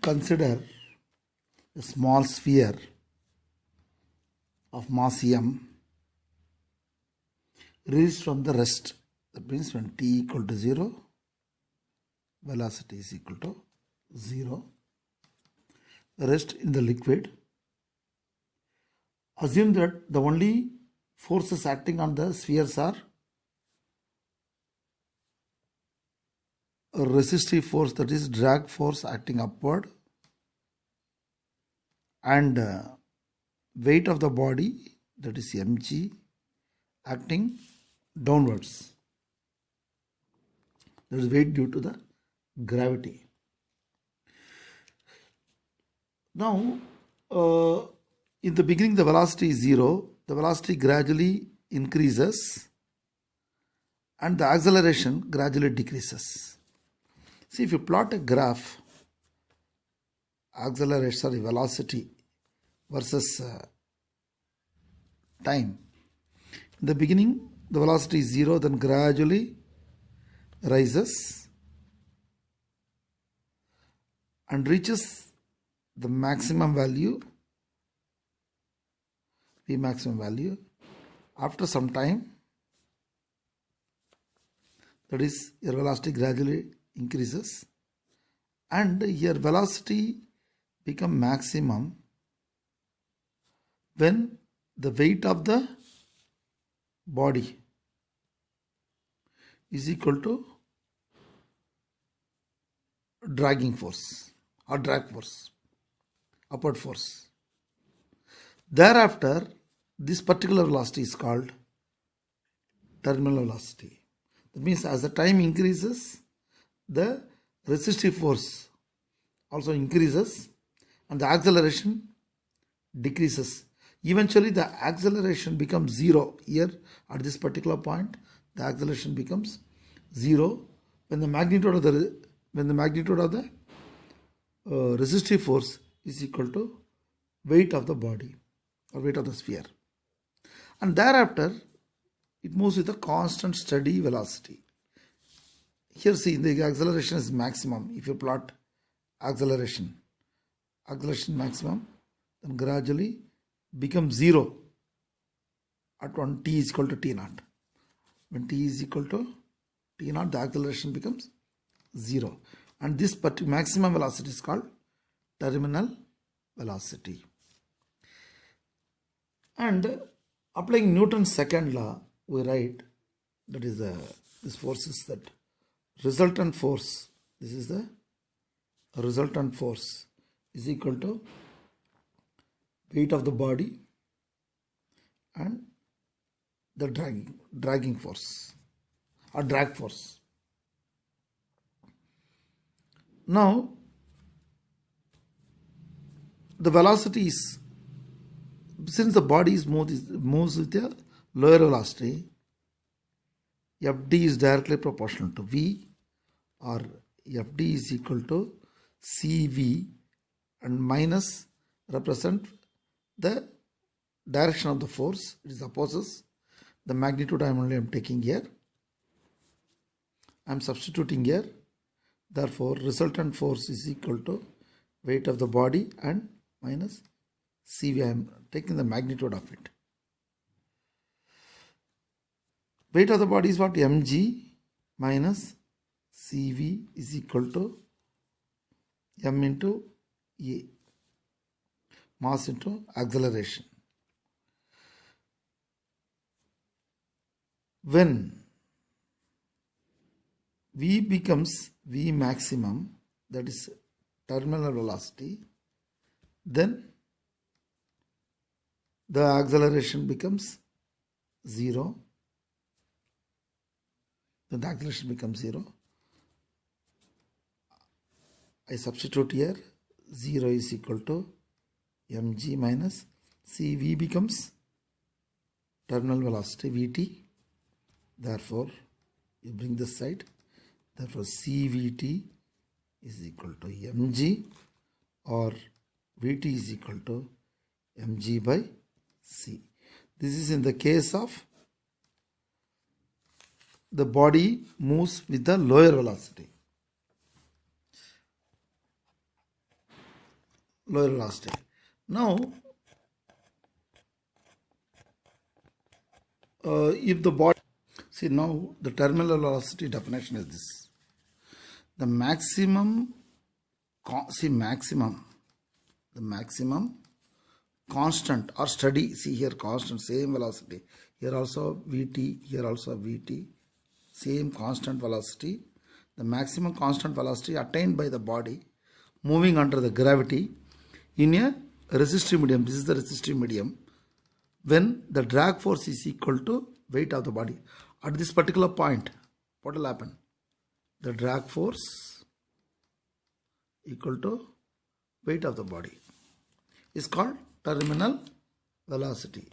consider a small sphere of mass m released from the rest. That means when t equal to 0, velocity is equal to 0. Rest in the liquid. Assume that the only forces acting on the spheres are a resistive force, that is drag force acting upward, and weight of the body, that is mg, acting downwards. That is weight due to the gravity. Now, in the beginning the velocity is 0, the velocity gradually increases and the acceleration gradually decreases. See, if you plot a graph, acceleration, velocity versus time. In the beginning the velocity is 0, then gradually rises and reaches the maximum value, the maximum value. After some time, that is, your velocity gradually increases and your velocity become maximum when the weight of the body is equal to dragging force or drag force, upward force. Thereafter, this particular velocity is called terminal velocity. That means as the time increases, the resistive force also increases and the acceleration decreases. Eventually the acceleration becomes 0. Here at this particular point, the acceleration becomes 0 when the magnitude of the resistive force is equal to weight of the body or weight of the sphere. And thereafter it moves with a constant steady velocity. Here see, the acceleration is maximum. If you plot acceleration maximum, then gradually becomes 0 at when t is equal to t0. When t is equal to t0, the acceleration becomes 0. And this maximum velocity is called terminal velocity. And applying Newton's second law, we write, that is this force is that resultant force. This is the resultant force is equal to weight of the body and the dragging force or drag force. Now, the velocity is, since the body moves with a lower velocity, Fd is directly proportional to V, or Fd is equal to Cv, and minus represent the direction of the force. It is opposes the magnitude I am taking here. I am substituting here. Therefore, resultant force is equal to weight of the body and minus Cv. I am taking the magnitude of it. Weight of the body is what? mg minus Cv is equal to m into a. Mass into acceleration. When V becomes V maximum, that is terminal velocity, then the acceleration becomes 0. Then the acceleration becomes 0. I substitute here, 0 is equal to mg minus Cv becomes terminal velocity Vt. Therefore, you bring this side. Therefore, Cvt is equal to mg, or Vt is equal to mg by c. This is in the case of the body moves with the lower velocity. lower velocity. Now, if the body, see now the terminal velocity definition is this: the maximum, the maximum constant or steady, see here constant, same velocity, here also Vt, here also Vt, same constant velocity, the maximum constant velocity attained by the body moving under the gravity in a resistive medium. This is the resistive medium, when the drag force is equal to weight of the body. At this particular point, what will happen? The drag force equal to weight of the body is called terminal velocity.